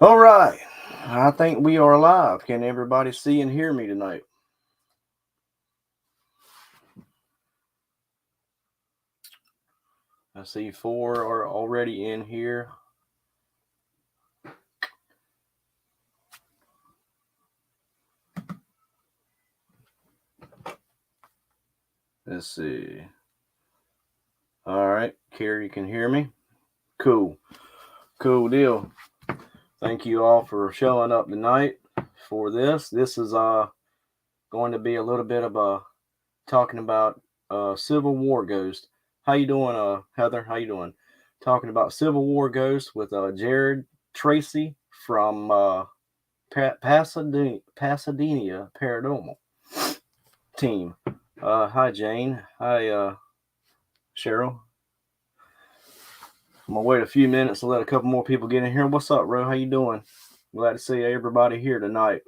All right. I think we are live. Can everybody see and hear me tonight? I see 4 are already in here. Let's see. All right. Carrie, you can hear me? Cool. Cool deal. Thank you all for showing up tonight for this. This is going to be a little bit of talking about Civil War ghost. How you doing, Heather? How you doing? Talking about Civil War ghost with Jared Tracey from Pasadena Paranormal team. Hi Jane. Hi Cheryl. I'm gonna wait a few minutes to let a couple more people get in here. What's up, Ro? How you doing? Glad to see everybody here tonight.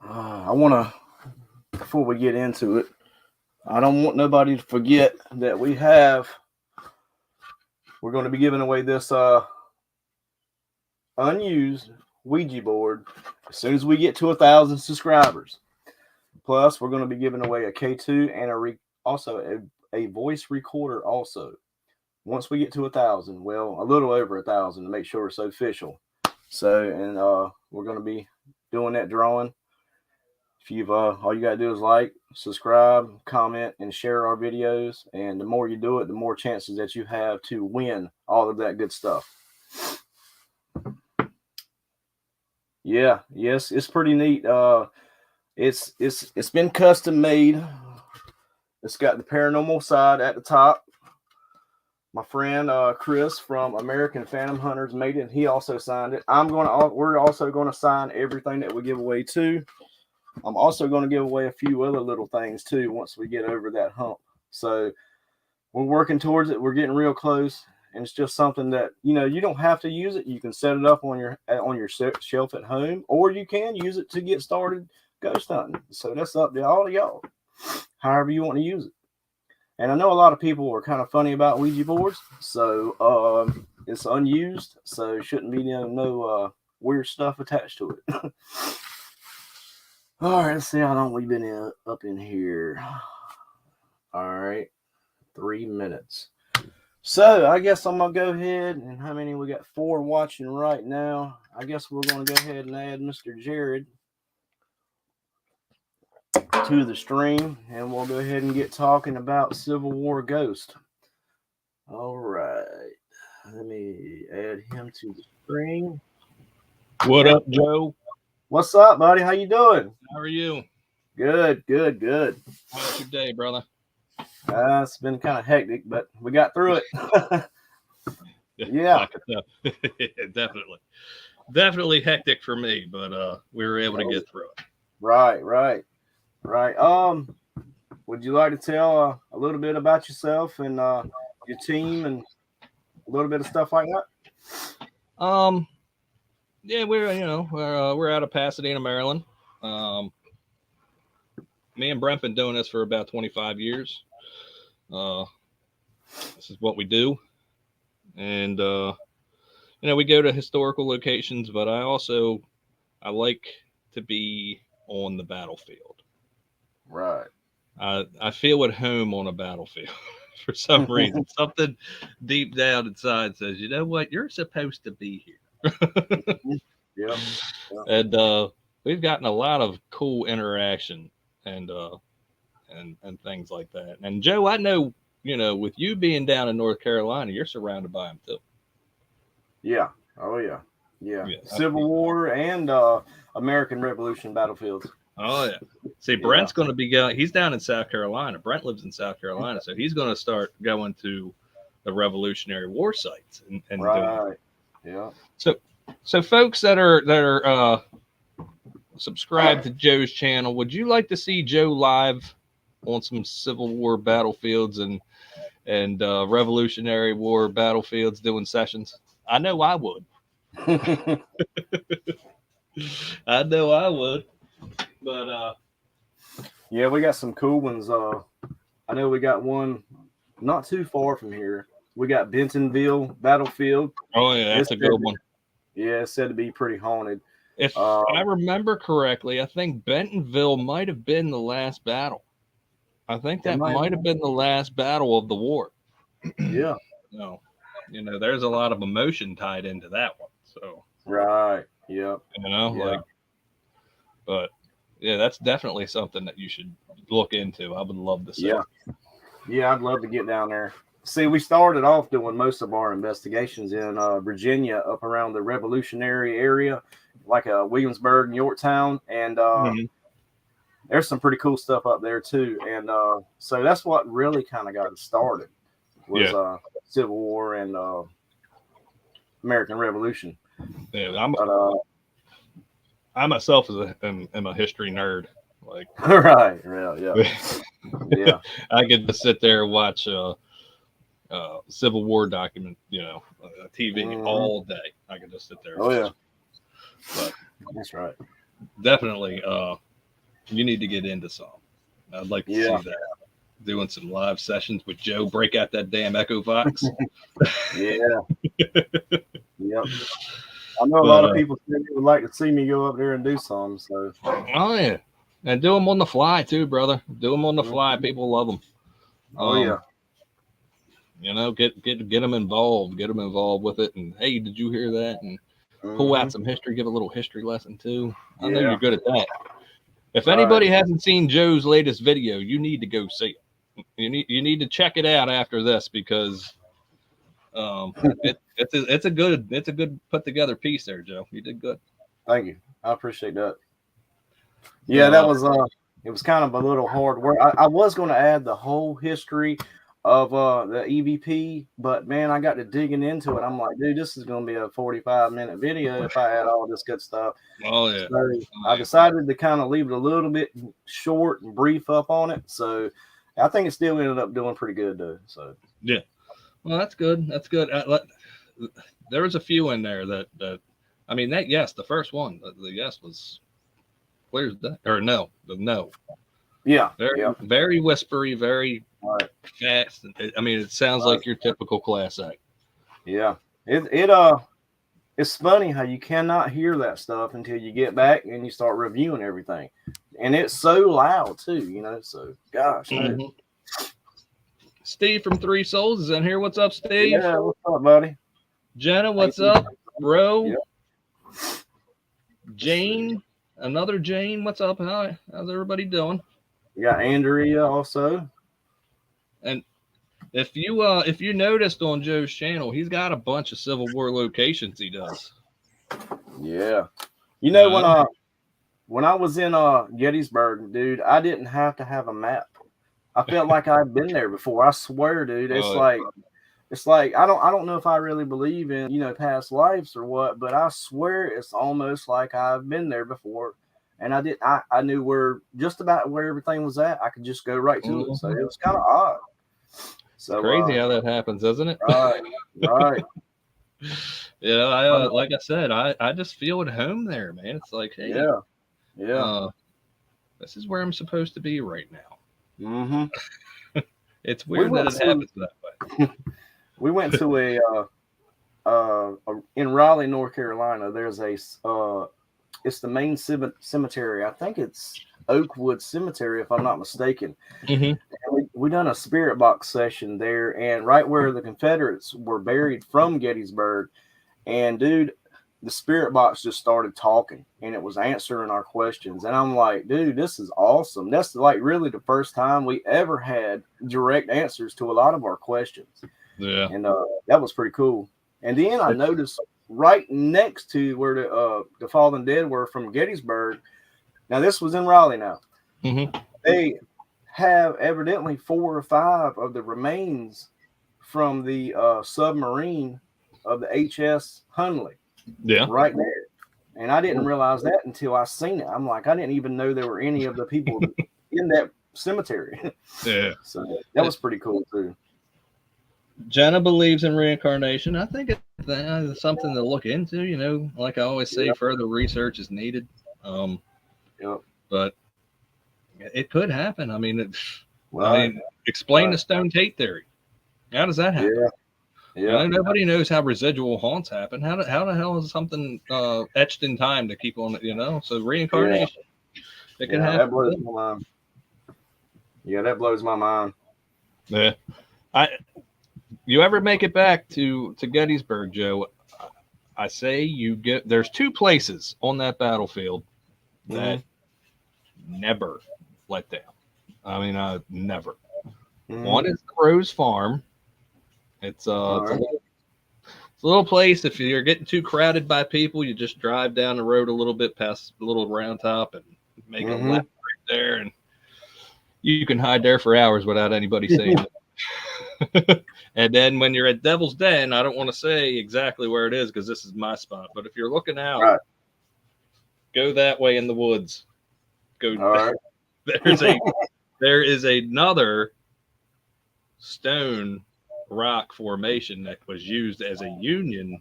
I want to, before we get into it, I don't want nobody to forget that we're going to be giving away this unused Ouija board as soon as we get to 1,000 subscribers. Plus, we're going to be giving away a K2 and also a voice recorder also. Once we get to 1,000, well, a little over 1,000 to make sure it's official. So, and we're going to be doing that drawing. If you've all you gotta do is like, subscribe, comment, and share our videos. And the more you do it, the more chances that you have to win all of that good stuff. Yeah, yes, it's pretty neat. It's been custom made. It's got the paranormal side at the top. My friend Chris from American Phantom Hunters made it. He also signed it. We're also gonna sign everything that we give away too. I'm also going to give away a few other little things too once we get over that hump. So we're working towards it. We're getting real close, and it's just something that you don't have to use it. You can set it up on your shelf at home, or you can use it to get started ghost hunting. So that's up to all of y'all, however you want to use it. And I know a lot of people are kind of funny about Ouija boards, so it's unused, so shouldn't be no weird stuff attached to it. All right, let's see how long we've been up in here. All right, 3 minutes. So I guess I'm going to go ahead, and how many? We got 4 watching right now. I guess we're going to go ahead and add Mr. Jared to the stream, and we'll go ahead and get talking about Civil War Ghost. All right, let me add him to the stream. What up, Joe? What's up, buddy? How you doing? How are you? Good. How's your day, brother? It's been kind of hectic, but we got through it. Yeah. Definitely hectic for me, but we were able to get through it. Right. Would you like to tell a little bit about yourself and your team and a little bit of stuff like that? Yeah, we're out of Pasadena, Maryland. Me and Brent been doing this for about 25 years. This is what we do, and we go to historical locations, but I like to be on the battlefield. Right. I feel at home on a battlefield for some reason. Something deep down inside says, you know what, you're supposed to be here. Yeah. And we've gotten a lot of cool interaction and things like that. And Joe, I know, with you being down in North Carolina, you're surrounded by them too. Yeah. Oh yeah. Civil War and American Revolution battlefields. Oh yeah. See, Brent's going to be going. He's down in South Carolina. Brent lives in South Carolina, so he's going to start going to the Revolutionary War sites and right. Doing. Yeah. So folks that are subscribed to Joe's channel, would you like to see Joe live on some Civil War battlefields and Revolutionary War battlefields doing sessions? I know I would. I know I would. But yeah, we got some cool ones. I know we got one not too far from here. We got Bentonville Battlefield. Oh yeah, that's a good one. Yeah, it's said to be pretty haunted. If I remember correctly, I think Bentonville might have been the last battle. I think that might have been the last battle of the war. Yeah. No, there's a lot of emotion tied into that one. So right. Yeah. Like, but yeah, that's definitely something that you should look into. I would love to see. Yeah, I'd love to get down there. See, we started off doing most of our investigations in Virginia, up around the Revolutionary area, like Williamsburg and Yorktown, and there's some pretty cool stuff up there too. And so that's what really kind of got it started was Civil War and American Revolution. Yeah, I myself am a history nerd. Like right, yeah. I could just sit there and watch Civil War document, TV all day. I could just sit there. But that's right. Definitely, you need to get into some. I'd like to see that. Doing some live sessions with Joe. Break out that damn Echo Vox. Yep. I know a lot of people would like to see me go up there and do some. So. Oh yeah, and do them on the fly too, brother. Do them on the fly. People love them. Get them involved. Get them involved with it. And hey, did you hear that? And pull out some history. Give a little history lesson too. I know you're good at that. If anybody hasn't seen Joe's latest video, you need to go see it. You need to check it out after this because it's a good put together piece there, Joe. You did good. Thank you. I appreciate that. Yeah, that was it was kind of a little hard work. I was going to add the whole history of the EVP, but man, I got to digging into it. I'm like, dude, this is going to be a 45-minute video if I add all this good stuff. Oh yeah. So I decided to kind of leave it a little bit short and brief up on it. So I think it still ended up doing pretty good though. So yeah. Well, that's good. That's good. There was a few in there that I mean, the first one, the yes was clear as day, or no, the no. Yeah. Very whispery, very fast. I mean, it sounds like your typical class act. Yeah. It's funny how you cannot hear that stuff until you get back and you start reviewing everything. And it's so loud too, so gosh. Mm-hmm. Steve from Three Souls is in here. What's up, Steve? Yeah, what's up, buddy? Jenna, what's up, bro? Yep. Jane, another Jane, what's up? How's everybody doing? We got Andrea also. And if you noticed on Joe's channel, he's got a bunch of Civil War locations he does. Yeah. When I was in Gettysburg, dude, I didn't have to have a map. I felt like I'd been there before. I swear, dude. It's like I don't know if I really believe in, past lives or what, but I swear it's almost like I've been there before. And I knew just about where everything was at. I could just go right to it. So it was kind of odd. So crazy how that happens, isn't it? Right. Like I said, I just feel at home there, man. It's like, hey, this is where I'm supposed to be right now. Mm-hmm. It's weird that it happens that way. We went to in Raleigh, North Carolina. There's it's the main cemetery. I think it's Oakwood Cemetery, if I'm not mistaken. Mm-hmm. We done a spirit box session there, and right where the Confederates were buried from Gettysburg. And dude, the spirit box just started talking, and it was answering our questions. And I'm like, dude, this is awesome. That's like really the first time we ever had direct answers to a lot of our questions. Yeah, and that was pretty cool. And then I noticed right next to where the fallen dead were from Gettysburg. Now this was in Raleigh. Now they have evidently 4 or 5 of the remains from the submarine of the HS Hunley. Yeah, right there. And I didn't realize that until I seen it. I'm like, I didn't even know there were any of the people in that cemetery. Yeah, so that was pretty cool too. Jenna believes in reincarnation. I think it's something to look into. Like I always say, further research is needed. But it could happen. I mean, explain the Stone Tate theory. How does that happen? Yeah. Nobody knows how residual haunts happen. How the hell is something etched in time to keep on? So reincarnation, it can Yeah, that happen. blows my mind. Yeah, that blows my mind. Yeah. You ever make it back to Gettysburg, Joe? I say there's two places on that battlefield that never let down. I mean, never. One is the Rose Farm. It's Right. it's a little place. If you're getting too crowded by people, you just drive down the road a little bit past the little round top and make a left right there, and you can hide there for hours without anybody seeing it. And then when you're at Devil's Den, I don't want to say exactly where it is because this is my spot, but if you're looking out, Right. go that way in the woods. Go. All right. There is another stone rock formation that was used as a Union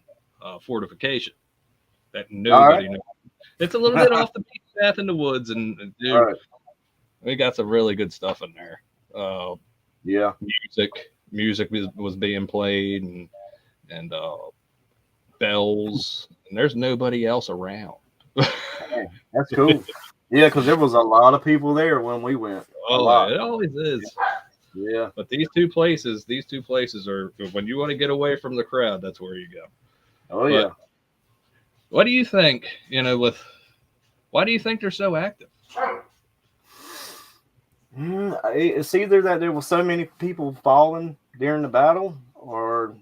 fortification that nobody knows. It's a little bit off the beaten path in the woods, and dude, we got some really good stuff in there. Yeah. Music was being played, and bells, and there's nobody else around. Man, that's cool. Yeah, because there was a lot of people there when we went. Oh, it always is. Yeah. But these two places are, when you want to get away from the crowd, that's where you go. Oh, yeah. What do you think, why do you think they're so active? It's either that there were so many people falling during the battle, or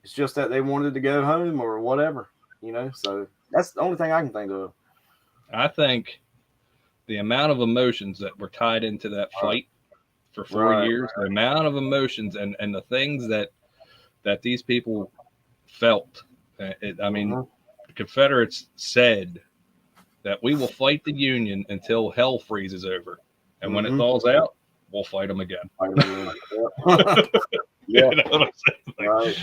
it's just that they wanted to go home or whatever, so that's the only thing I can think of. I think the amount of emotions that were tied into that fight for 4 years, the amount of emotions and the things that these people felt. The Confederates said that we will fight the Union until hell freezes over. And when it thaws out, we'll fight them again. Yeah. You know what I'm saying? Right.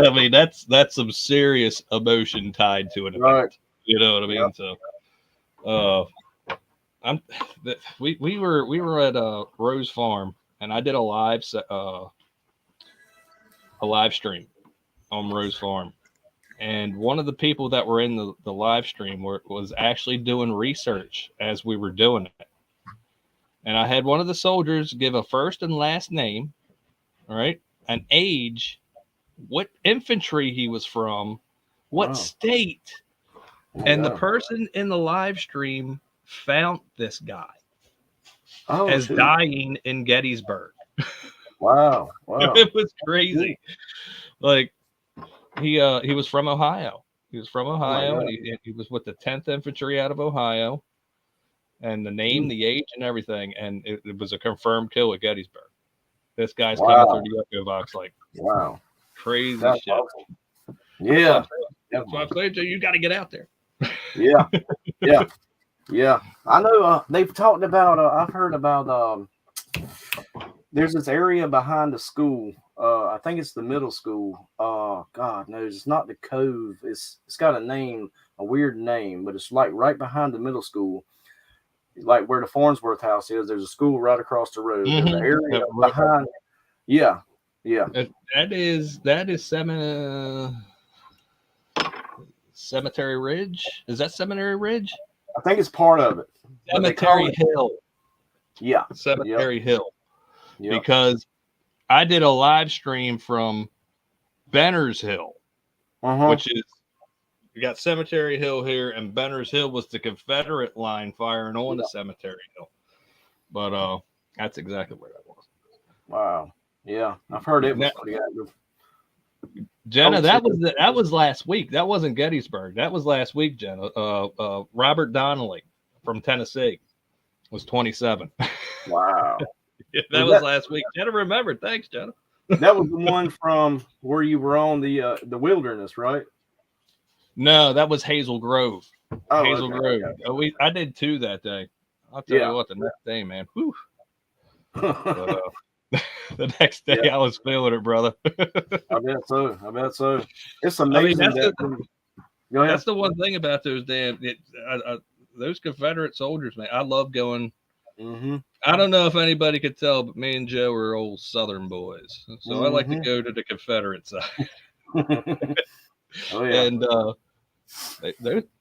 I mean, that's some serious emotion tied to an event. Right. You know what I mean? So, we were at Rose Farm, and I did a live stream on Rose Farm, and one of the people that were in the live stream was actually doing research as we were doing it, and I had one of the soldiers give a first and last name, all right, an age, what infantry he was from, what state, and the person in the live stream found this guy as dying in Gettysburg. Wow. It was crazy. Like he was from Ohio. He was from Ohio, and he was with the 10th Infantry out of Ohio. And the name, the age, and everything, and it was a confirmed kill at Gettysburg. This guy's coming through the Echo Box like crazy That's shit. Awesome. Yeah. That's why I'm saying to you, you got to get out there. Yeah. Yeah. I know they've talked about, I've heard about, there's this area behind the school. I think it's the middle school. God knows, it's not the Cove. It's got a name, a weird name, but it's like right behind the middle school, like where the Farnsworth house is. There's a school right across the road. There's an area behind. Yeah. That is Cemetery Ridge. Is that Cemetery Ridge? I think it's part of it. Cemetery Hill. Yeah. Cemetery Hill. Yep. Because I did a live stream from Benner's Hill, which is, you got Cemetery Hill here, and Benner's Hill was the Confederate line firing on the Cemetery Hill. But that's exactly where that was. Wow. Yeah, I've heard it was pretty active. Jenna, that was last week. That wasn't Gettysburg. That was last week, Jenna. Robert Donnelly from Tennessee was 27. Wow. That was last week. Jenna remembered. Thanks, Jenna. That was the one from where you were on the wilderness, right? No, that was Hazel Grove. Oh, Hazel Grove. Okay. I did two that day. I'll tell you what, the next day, man. Whew. But, the next day, I was feeling it, brother. I bet so. It's amazing. That's the one thing about those those Confederate soldiers, man. I love going Mm-hmm. I don't know if anybody could tell, but me and Joe are old Southern boys, so I like to go to the Confederate side. Oh yeah. And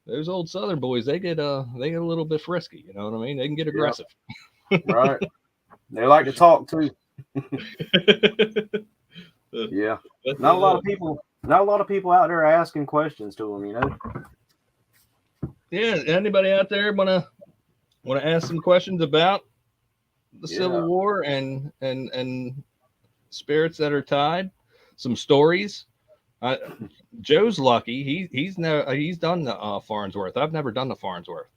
those old Southern boys, they get a little bit frisky. You know what I mean? They can get aggressive. Right. They like to talk too. Yeah. Not a lot of people. Not a lot of people out there asking questions to them. You know. Yeah. Anybody out there wanna ask some questions about the Civil War and spirits that are tied? Some stories. Joe's lucky. He's done the Farnsworth. I've never done the Farnsworth.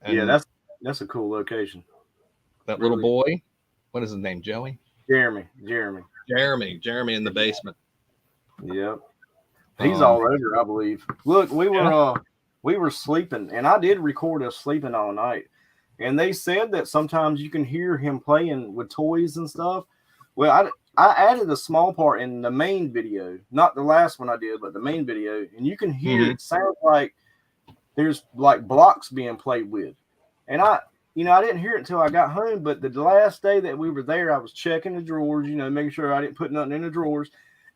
And yeah, that's a cool location. that little boy, what is his name? Joey? Jeremy in the basement. Yep. He's all over, I believe. Look, we were sleeping, and I did record us sleeping all night. And they said that sometimes you can hear him playing with toys and stuff. Well, I added a small part in the main video, not the last one I did, but the main video, and you can hear it sounds like there's like blocks being played with. And I didn't hear it until I got home, but the last day that we were there, I was checking the drawers, making sure I didn't put nothing in the drawers,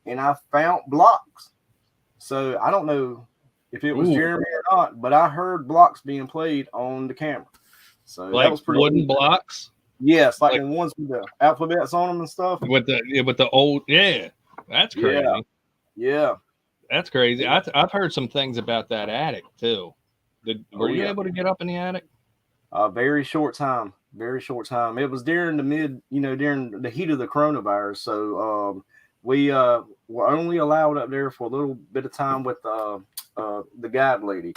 and I found blocks. So I don't know if it was Jeremy or not, but I heard blocks being played on the camera. So like that was pretty wooden cool. Blocks? Yes, like the ones with the alphabets on them and stuff. With the old, that's crazy. Yeah. That's crazy. I've heard some things about that attic too. Were you able to get up in the attic? Very short time. It was during during the heat of the coronavirus. So we were only allowed up there for a little bit of time with the guide lady.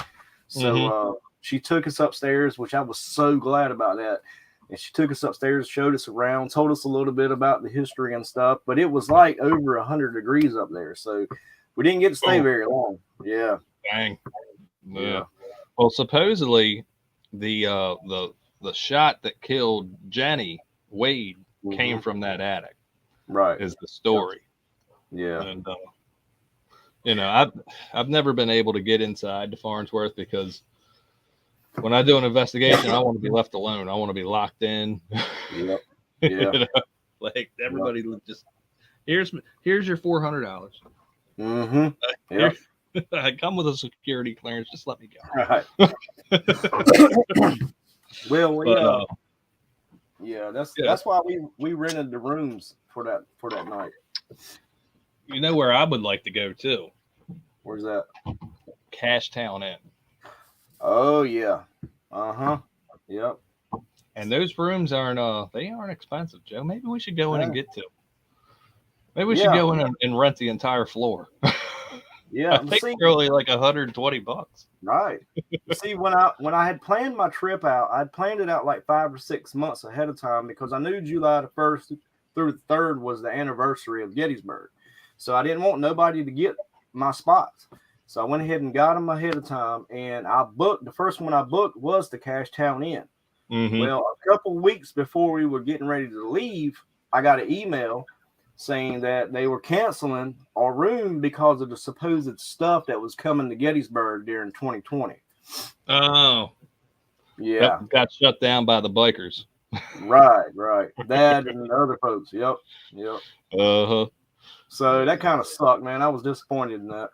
So she took us upstairs, which I was so glad about that. And she took us upstairs, showed us around, told us a little bit about the history and stuff. But it was like over 100 degrees up there. So we didn't get to stay very long. Yeah. Dang. Yeah. Well, supposedly the shot that killed Jenny Wade came from that attic. Right. Is the story. Yeah. And I've never been able to get inside the Farnsworth because when I do an investigation, I want to be left alone. I want to be locked in. Yep. Yeah. Like everybody just here's your $400. Mm-hmm. Yeah. I come with a security clearance. Just let me go. Right. Well, that's why we rented the rooms for that night. You know where I would like to go too? Where's that? Cashtown Inn. Oh yeah. Yep. And those rooms aren't expensive, Joe. Maybe we should go in and get two. Maybe we should go in and rent the entire floor. Yeah, I think really like $120. Right. See, when I had planned my trip out, I'd planned it out like 5 or 6 months ahead of time because I knew July the 1st through the 3rd was the anniversary of Gettysburg. So I didn't want nobody to get my spots. So I went ahead and got them ahead of time, and I booked. The first one I booked was the Cashtown Inn. Mm-hmm. Well, a couple weeks before we were getting ready to leave, I got an email saying that they were canceling our room because of the supposed stuff that was coming to Gettysburg during 2020. Oh. Yeah. That got shut down by the bikers. Right. That and the other folks. Yep. Uh-huh. So that kind of sucked, man. I was disappointed in that.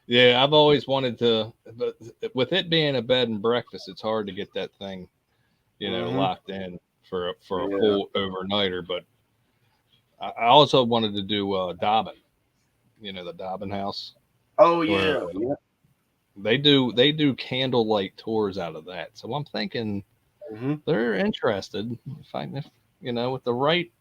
Yeah, I've always wanted to, but with it being a bed and breakfast, it's hard to get that thing, locked in for a full overnighter. But I also wanted to do Dobbin, the Dobbin House. Oh yeah. They do candlelight tours out of that. So I'm thinking they're interested. If with the right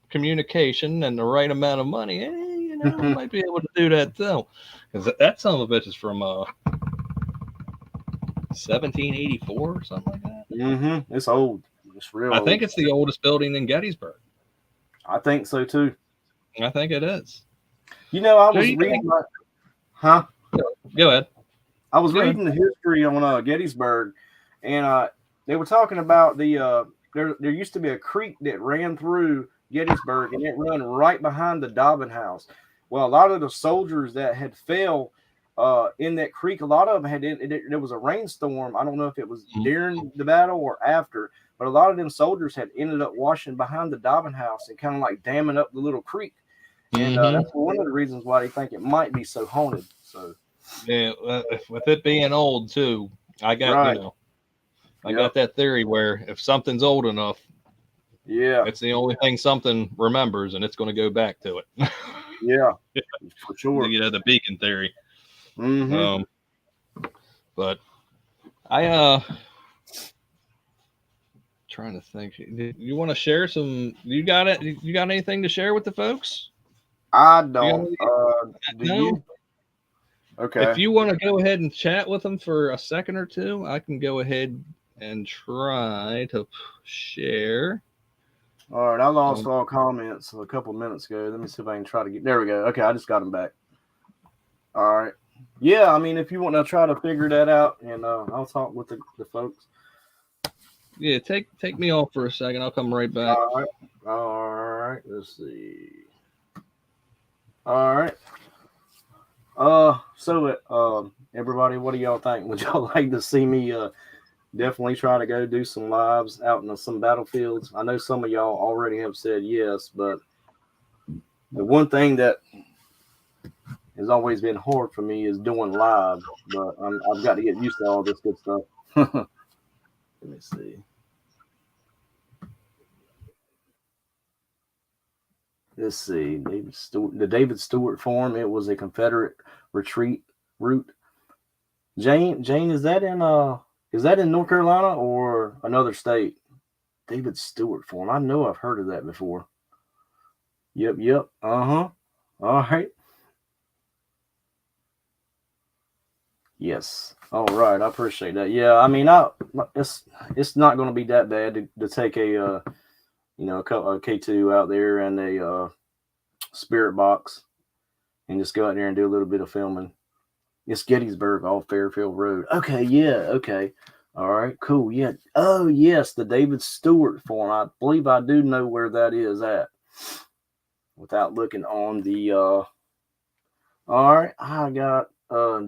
communication and the right amount of money, I might be able to do that too. Because that son of a bitch is from 1784 or something like that. Mm-hmm. It's old. It's real. I think it's the oldest building in Gettysburg. I think so too. I think it is. I was reading. Go ahead. I was reading the history on Gettysburg, and they were talking about the there used to be a creek that ran through Gettysburg, and it ran right behind the Dobbin House. Well, a lot of the soldiers that had fell in that creek, a lot of them there was a rainstorm. I don't know if it was Mhm. during the battle or after, but a lot of them soldiers had ended up washing behind the Dobbin house and kind of like damming up the little creek. And that's one of the reasons why they think it might be so haunted. So Yeah, with it being old too, I got right, I got that theory where if something's old enough, yeah, it's the only thing something remembers, and it's going to go back to it. yeah, for sure. The beacon theory. Mm-hmm. But I trying to think. You want to share some? You got it? You got anything to share with the folks? I don't. Do No. you? Okay. If you want to go ahead and chat with them for a second or two, I can go ahead and try to share. All right. I lost all comments a couple minutes ago. Let me see if I can try to get. There we go. Okay, I just got them back. All right. Yeah, I mean, if you want to try to figure that out, and I'll talk with the folks. Yeah, take me off for a second. I'll come right back. All right. All right. Let's see. All right. So everybody, what do y'all think? Would y'all like to see me definitely try to go do some lives out in some battlefields? I know some of y'all already have said yes, but the one thing that has always been hard for me is doing live, but I've got to get used to all this good stuff. Let me see. Let's see. The David Stewart Farm. It was a Confederate retreat route. Jane, is that in North Carolina or another state? David Stewart Farm. I know I've heard of that before. Yep. Uh-huh. All right. Yes. All right. I appreciate that. Yeah, I mean, it's not going to be that bad to take a K2 out there and a spirit box and just go out there and do a little bit of filming. It's Gettysburg off Fairfield Road. Okay, yeah, okay. All right, cool. Yeah. Oh, yes, the David Stewart Farm. I believe I do know where that is at. Without looking on the all right, I got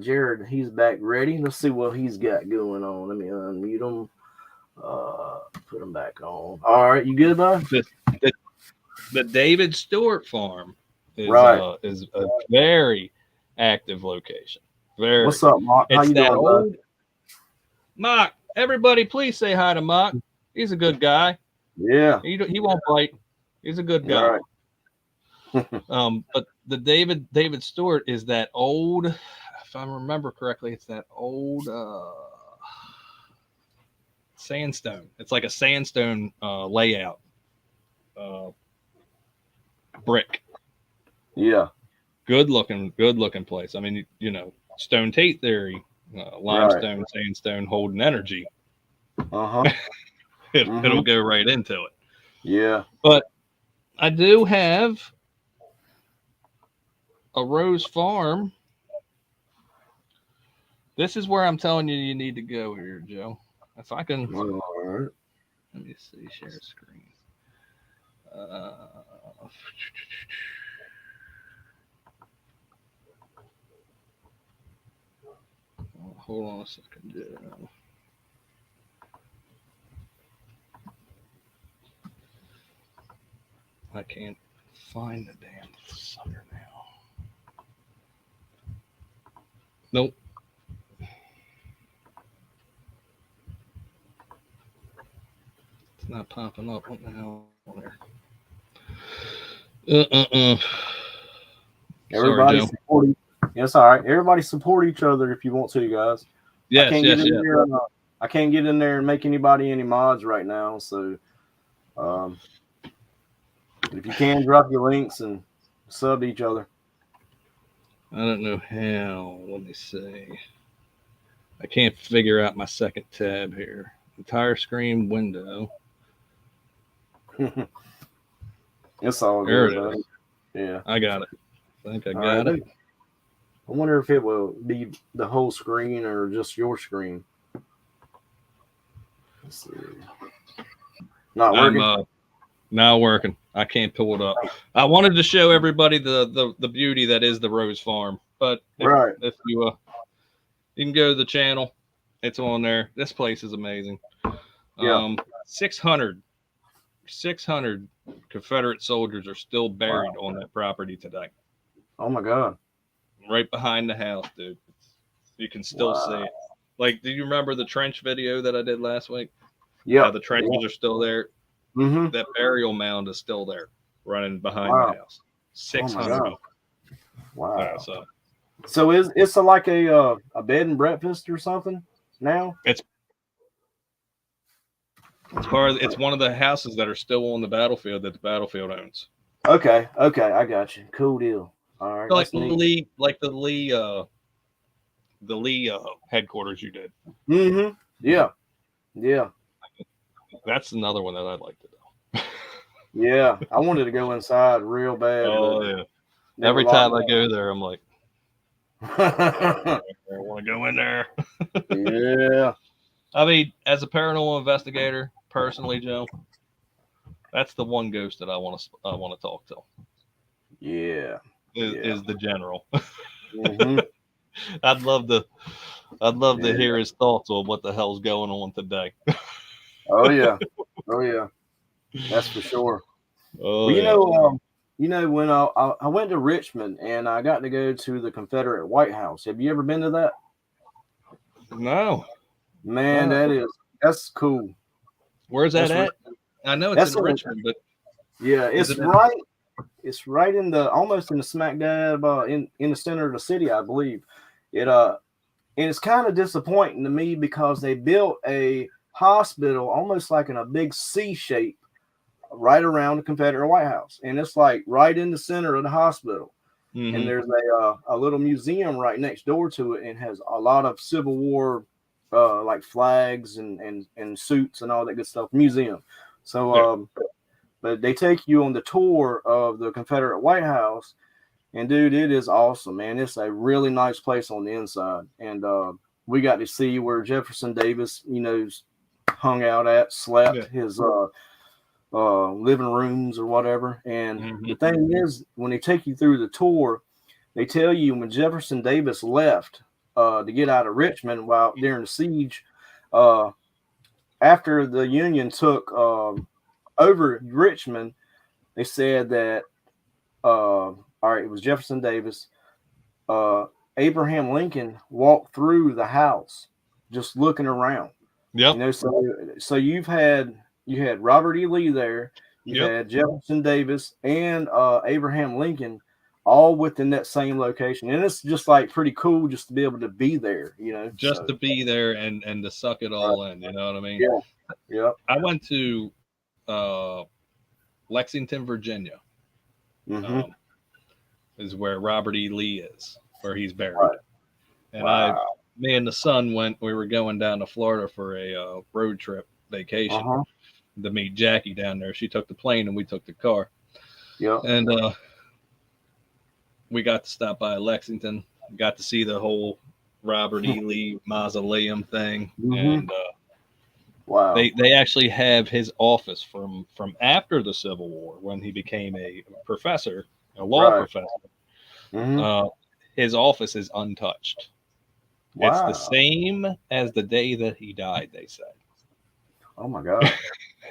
Jared, he's back ready. Let's see what he's got going on. Let me unmute him. Put him back on. All right, you good, bud? The David Stewart Farm is a very active location. Very. What's up, Mark? How you doing, old Mark. Everybody, please say hi to Mark. He's a good guy. Yeah. He won't bite. He's a good guy. Right. But the David Stewart is that old. If I remember correctly, it's that old sandstone. It's like a sandstone layout. Brick. Yeah. Good looking place. I mean, Stone Tate theory, limestone, sandstone holding energy. Uh-huh. It'll go right into it. Yeah. But I do have a Rose Farm. This is where I'm telling you need to go here, Joe. If I can. All right. Let me see. Share screen. Hold on a second, Joe. I can't find the damn sucker now. Nope. It's not popping up. What the hell there? Everybody support. Yes, all right. Everybody support each other if you want to, guys. Yes, I can't get in there and make anybody any mods right now. So, if you can, drop your links and sub each other. I don't know how. Let me see. I can't figure out my second tab here. Entire screen window. It's all there good. It is. Yeah, I got it. I think I got it. I wonder if it will be the whole screen or just your screen. Let's see. Not working. Not working. I can't pull it up. I wanted to show everybody the beauty that is the Rose Farm. But if you can go to the channel, it's on there. This place is amazing. Yeah. 600 Confederate soldiers are still buried Wow. on that property today. Oh my God. Right behind the house, dude. You can still see it. Like, do you remember the trench video that I did last week? Yeah. How the trenches are still there? Mm-hmm. That burial mound is still there, running behind the house. 600 God. of them. Wow. Yeah, So it's like a bed and breakfast or something now? It's one of the houses that are still on the battlefield that the battlefield owns. Okay, I got you. Cool deal. All right, Like that's neat. The Lee headquarters you did. Mm-hmm. Yeah. That's another one that I'd like to do. Yeah. I wanted to go inside real bad. Oh but yeah. never Every time I locked go there, I'm like, I want to go in there. Yeah. I mean, as a paranormal investigator, personally, Joe, that's the one ghost that I want to talk to. Yeah. Is the general. Mm-hmm. I'd love to hear his thoughts on what the hell's going on today. Oh yeah. That's for sure. Oh Well, yeah. When I went to Richmond and I got to go to the Confederate White House. Have you ever been to that? No. Man, that's cool. Where's that at? I know it's in Richmond, but yeah, it's right in the almost in the smack dab in the center of the city, I believe. And it's kind of disappointing to me because they built a hospital almost like in a big C shape right around the Confederate White House, and it's like right in the center of the hospital. mm-hmm. And there's a little museum right next door to it, and has a lot of Civil War like flags and suits and all that good stuff. Museum. So but they take you on the tour of the Confederate White House, and dude, it is awesome, man. It's a really nice place on the inside, and we got to see where Jefferson Davis, hung out slept, his living rooms or whatever. And mm-hmm. the thing is, when they take you through the tour, they tell you when Jefferson Davis left to get out of Richmond while during the siege, after the Union took over Richmond, they said that all right, it was Jefferson Davis. Abraham Lincoln walked through the house just looking around. Yep. So you had Robert E. Lee there, you had Jefferson Davis and Abraham Lincoln all within that same location. And it's just like pretty cool just to be able to be there, Just to be there and to suck it all in, you know what I mean? Yeah. I went to Lexington, Virginia. Mm-hmm. Is where Robert E. Lee is, where he's buried. Right. And me and the son we were going down to Florida for a road trip vacation to meet Jackie down there. She took the plane and we took the car. Yeah. And we got to stop by Lexington, got to see the whole Robert E. Lee mausoleum thing. Mm-hmm. And they actually have his office from after the Civil War when he became a professor, a law professor. Mm-hmm. His office is untouched. Wow. It's the same as the day that he died, they say. Oh my God.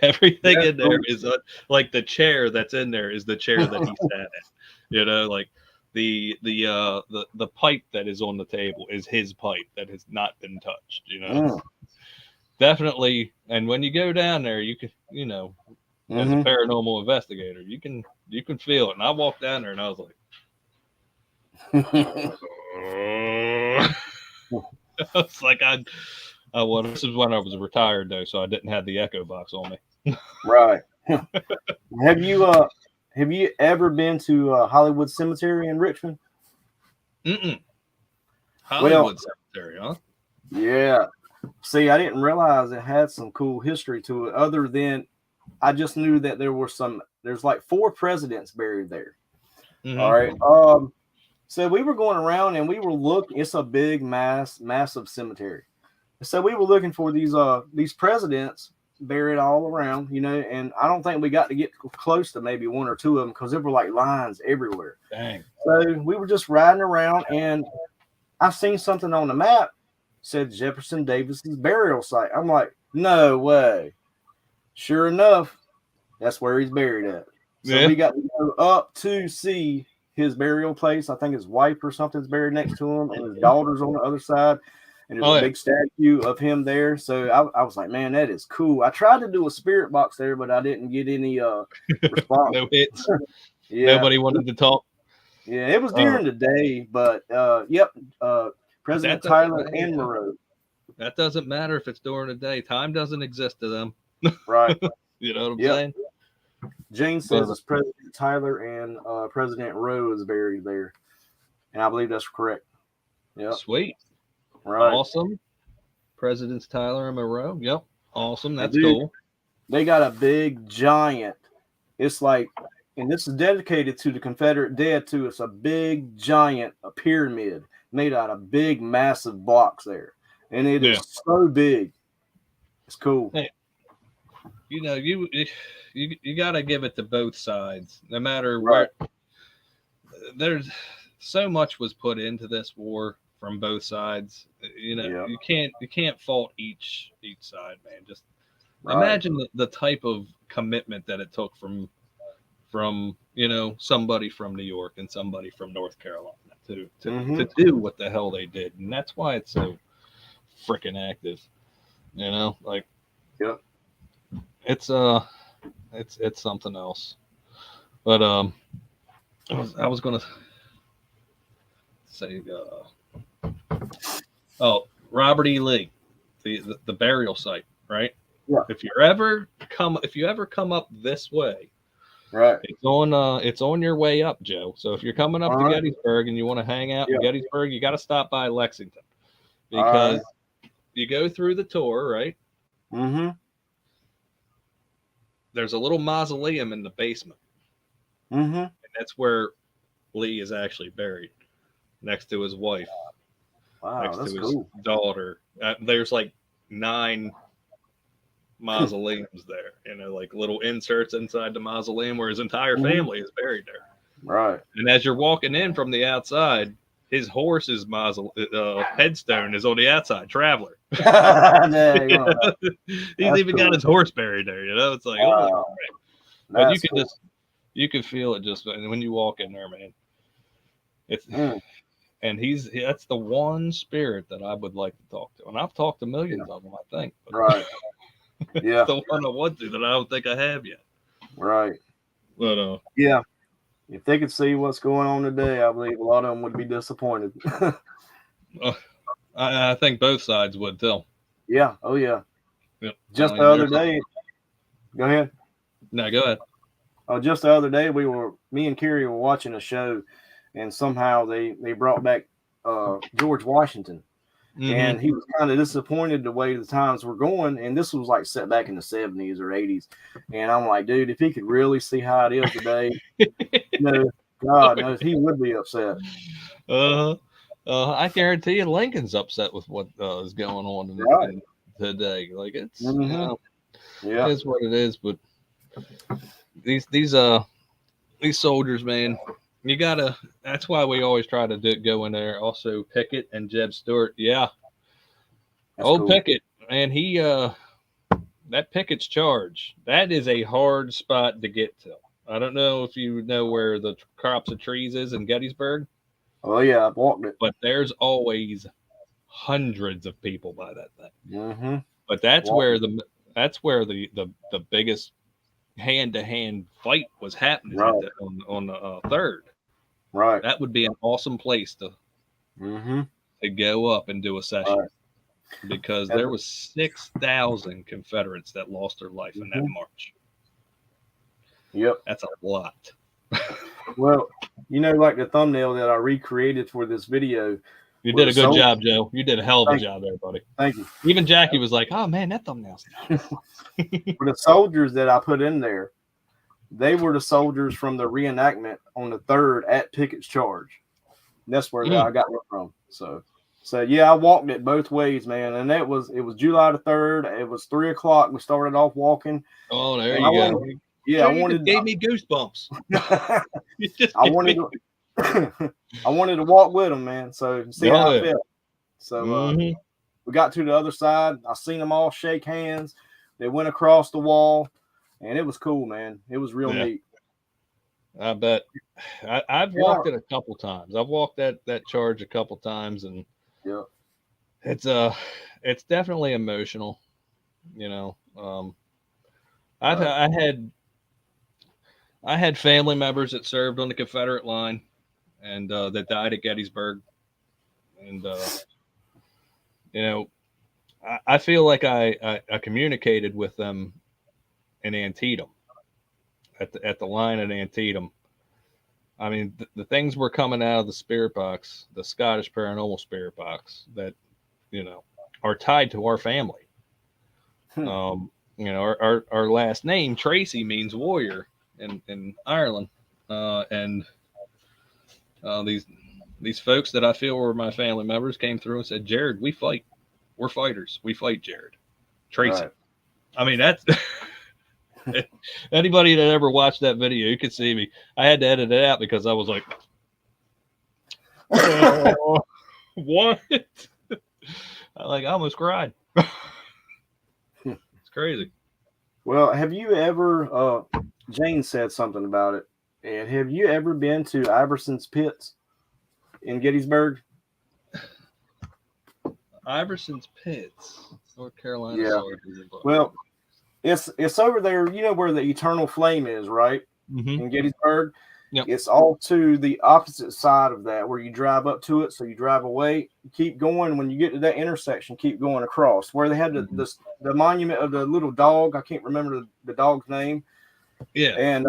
Everything in there is like the chair that's in there is the chair that he sat in. Like the pipe that is on the table is his pipe that has not been touched, Definitely. And when you go down there, you can, as a paranormal investigator, you can feel it. And I walked down there and I was like, it's like this is when I was retired though, so I didn't have the echo box on me. Right. Have you ever been to Hollywood Cemetery in Richmond? Hollywood Cemetery, huh? Yeah. See, I didn't realize it had some cool history to it. Other than I just knew that there's like 4 presidents buried there. Mm-hmm. All right. So we were going around and we were looking. It's a big, massive cemetery. So we were looking for these presidents, buried all around, and I don't think we got to get close to maybe one or two of them because there were like lines everywhere. Dang. So we were just riding around, and I seen something on the map said Jefferson Davis's burial site. I'm like, no way. Sure enough, that's where he's buried at. So we got to go up to see his burial place. I think his wife or something's buried next to him, and his daughter's on the other side. And there's a big statue of him there. So I was like, man, that is cool. I tried to do a spirit box there, but I didn't get any response. No hits. Yeah. Nobody wanted to talk. Yeah, it was during the day, but yep. President Tyler and Moreau. That doesn't matter if it's during the day. Time doesn't exist to them. Right. You know what I'm saying? Jane says it's President Tyler and President Rowe is buried there. And I believe that's correct. Yeah. Sweet. Right. Awesome. Presidents Tyler and Moreau. Yep. Awesome. That's cool. They got a big giant. It's like, and this is dedicated to the Confederate dead too. It's a big giant, a pyramid made out of big, massive blocks there. And it is so big. It's cool. Hey, you got to give it to both sides, no matter where. There's so much was put into this war from both sides. You can't fault each side, man. Just imagine the type of commitment that it took from somebody from New York and somebody from North Carolina to do what the hell they did, and that's why it's so freaking active. It's something else. But I was gonna say, Robert E. Lee, the burial site, right? Yeah. If you ever come up this way, right, it's on your way up, Joe. So if you're coming up to Gettysburg and you want to hang out in Gettysburg, you got to stop by Lexington because you go through the tour, right? Mm-hmm. There's a little mausoleum in the basement, and that's where Lee is actually buried, next to his wife. Wow, next that's to cool. His daughter. There's like 9 mausoleums there, like little inserts inside the mausoleum where his entire family is buried there. Right. And as you're walking in from the outside, his horse's headstone is on the outside, Traveler. He's even got his horse buried there, It's like, but you can feel it just when you walk in there, man. It's and that's the one spirit that I would like to talk to. And I've talked to millions of them, I think. Right. Yeah. It's the one I want to that I don't think I have yet. Right. But yeah. If they could see what's going on today, I believe a lot of them would be disappointed. I think both sides would too. Yeah. Oh, yeah. Yep. Just the other day. Go ahead. No, go ahead. Just the other day, me and Kerry were watching a show, and somehow they brought back George Washington. And he was kind of disappointed the way the times were going. And this was like set back in the 70s or 80s. And I'm like, dude, if he could really see how it is today, God knows he would be upset. I guarantee you Lincoln's upset with what is going on today. Like it's it is what it is. But these soldiers, man, you gotta. That's why we always try to go in there. Also, Pickett and Jeb Stewart. Yeah, that's cool. Pickett, man. He that Pickett's charge. That is a hard spot to get to. I don't know if you know where the crops of trees is in Gettysburg. Oh yeah, I've walked it. But there's always hundreds of people by that thing. Mm-hmm. But that's where the biggest hand-to-hand fight was happening on the 3rd. Right. That would be an awesome place to go up and do a session because there was 6,000 Confederates that lost their life in that march. Yep. That's a lot. Well, like the thumbnail that I recreated for this video. You did a good job, Joe. You did a hell of a job there, buddy. Thank you. Even Jackie was like, oh, man, that thumbnail's nice. For the soldiers that I put in there, they were the soldiers from the reenactment on the 3rd at Pickett's charge. And that's where I got it from. So So yeah, I walked it both ways, man, and it was July the 3rd. It was 3 o'clock. We started off walking, Oh, there and you go. yeah, Joe, I you just wanted, gave me goosebumps. You just I gave wanted me. to, I wanted to walk with them, man. So see Oh, how it yeah. felt. So Hmm. we got to the other side. I seen them all shake hands. They went across the wall, and it was cool, man. It was real Yeah, neat. I bet. I've Yeah, walked it a couple times. I've walked that charge a couple times, and yeah, it's it's definitely emotional. You know, right. I had family members that served on the Confederate line and that died at Gettysburg, and you know, I feel like I communicated with them in Antietam at the line at Antietam. I mean, the things were coming out of the spirit box, the Scottish paranormal spirit box, that you know are tied to our family. Hmm. Our last name Tracey means warrior in Ireland, and these folks that I feel were my family members came through and said, "Jared, we fight. We're fighters. We fight, Jared." Tracey. Right. I mean, that's anybody that ever watched that video, you could see me. I had to edit it out because I was like, "Oh, what?" I almost cried. It's crazy. Well, have you ever? Jane said something about it. And have you ever been to Iverson's Pits in Gettysburg? Iverson's Pits, North Carolina Yeah. soldiers. Well, it's over there. You know where the Eternal Flame is, right? Mm-hmm. In Gettysburg. Yep. It's all to the opposite side of that, where you drive up to it. So you drive away, you keep going. When you get to that intersection, keep going across where they had Mm-hmm. the monument of the little dog. I can't remember the dog's name. Yeah. And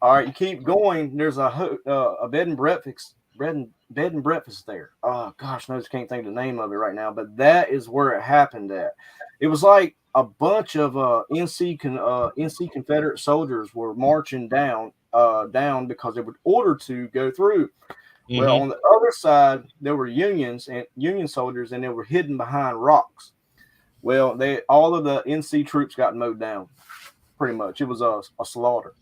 all right, you keep going. There's a bed and breakfast, bed and breakfast there. Oh gosh, no, I just can't think of the name of it right now. But that is where it happened at. It was like a bunch of NC Confederate soldiers were marching down because they were ordered to go through. Well, Mm-hmm. on the other side, there were Union soldiers, and they were hidden behind rocks. Well, they all of the NC troops got mowed down. Pretty much, it was a slaughter.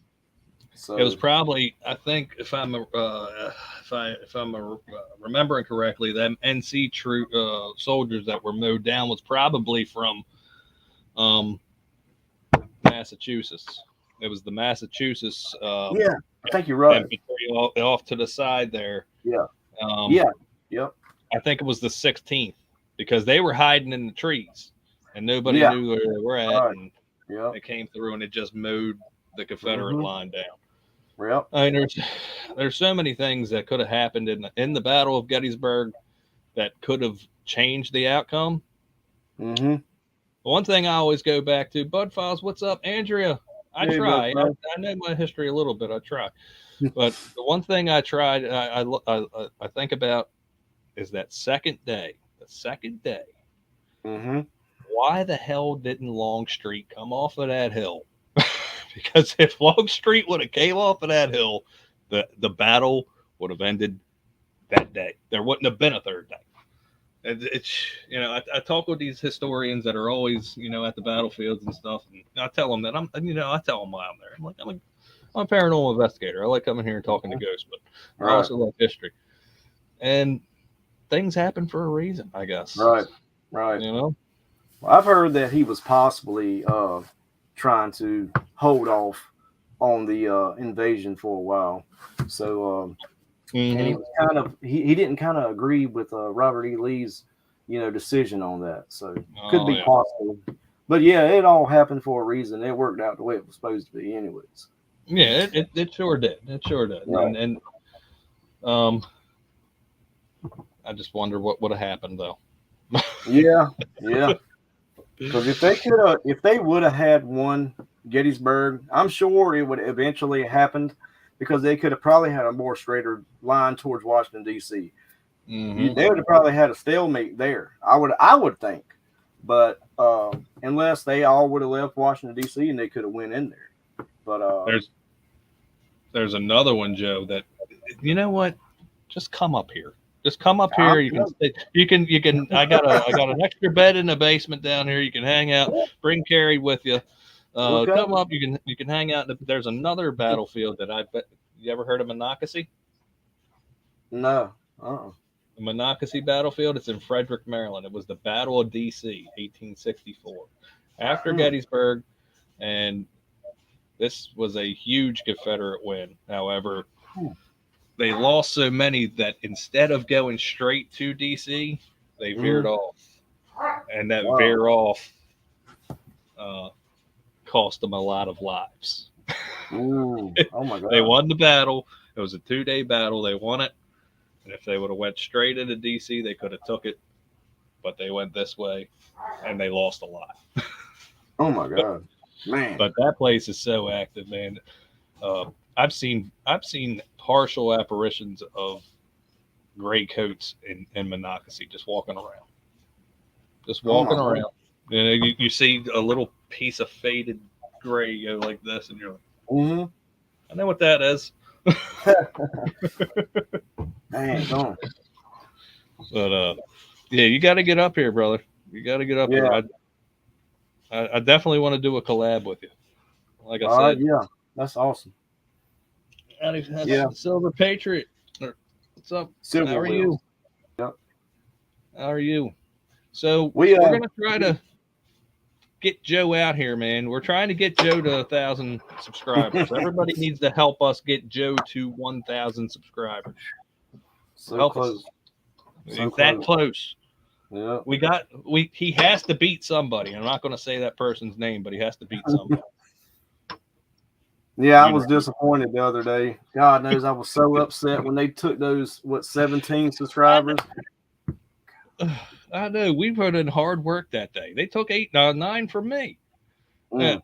It was So probably, I think, if I'm remembering correctly, them NC troop soldiers that were mowed down was probably from um, Massachusetts. It was the Massachusetts yeah, I think you're right. infantry off to the side there. Yeah, Um, yeah, yep, I think it was the 16th because they were hiding in the trees and nobody yeah, knew where they were at, right, and yep, they came through and it just mowed the Confederate mm-hmm, line down. yep, I mean, there's so many things that could have happened in the Battle of Gettysburg that could have changed the outcome. mm-hmm. One thing I always go back to, Bud Files, what's up, Andrea? I Hey, bud, try. bro. I know my history a little bit. I try, but the one thing I tried, I think about is that second day. The second day. Mm-hmm. Why the hell didn't Longstreet come off of that hill? Because if Longstreet would have came off of that hill, the battle would have ended that day. There wouldn't have been a third day. It's I talk with these historians that are always at the battlefields and stuff, and I tell them that I tell them why I'm there. I'm a paranormal investigator. I like coming here and talking to ghosts, but I Right, also like history, and things happen for a reason, I guess. right, right. You know. Well, I've heard that he was possibly trying to hold off on the invasion for a while. So and he Mm-hmm. was he didn't kind of agree with Robert E. Lee's decision on that. So could Oh be yeah. possible. But yeah, it all happened for a reason. It worked out the way it was supposed to be, anyways. Yeah, it sure did. It sure did. Right. And um, I just wonder what would have happened though. Yeah, yeah. Because if they would have had won Gettysburg, I'm sure it would eventually have happened because they could have probably had a more straighter line towards Washington D.C. Mm-hmm. They would have probably had a stalemate there. I would think, but unless they all would have left Washington D.C. and they could have went in there. But There's another one, Joe. That you know what? Just come up here. Just come up here. You can stay. You can. I got an extra bed in the basement down here. You can hang out. Bring Carrie with you. Okay. Come up. You can hang out. There's another battlefield that I bet. You ever heard of Monocacy? No. The Monocacy Battlefield. It's in Frederick, Maryland. It was the Battle of D.C. 1864. After Gettysburg, and this was a huge Confederate win. However, they lost so many that instead of going straight to DC, they veered off, and that veer off cost them a lot of lives. Oh my God! They won the battle. It was a 2-day battle. They won it, and if they would have went straight into DC, they could have took it, but they went this way, and they lost a lot. Oh my God, man! But that place is so active, man. I've seen partial apparitions of gray coats in Monocacy just walking around. You see a little piece of faded gray go like this, and you're like, I know what that is. Dang, But yeah, you got to get up here, brother. You got to get up here. I definitely want to do a collab with you. Like I said, yeah, that's awesome. Silver Patriot. What's up? Silver How are Wheels. you? Yep. How are you? So we're gonna try to get Joe out here, man. We're trying to get Joe to 1,000 subscribers. Everybody needs to help us get Joe to 1,000 subscribers. So close. He's that close. Yeah. He has to beat somebody. I'm not going to say that person's name, but he has to beat somebody. Yeah, I was disappointed the other day. God knows I was so upset when they took those 17 subscribers. I know we put in hard work that day. They took 9 from me. Yeah.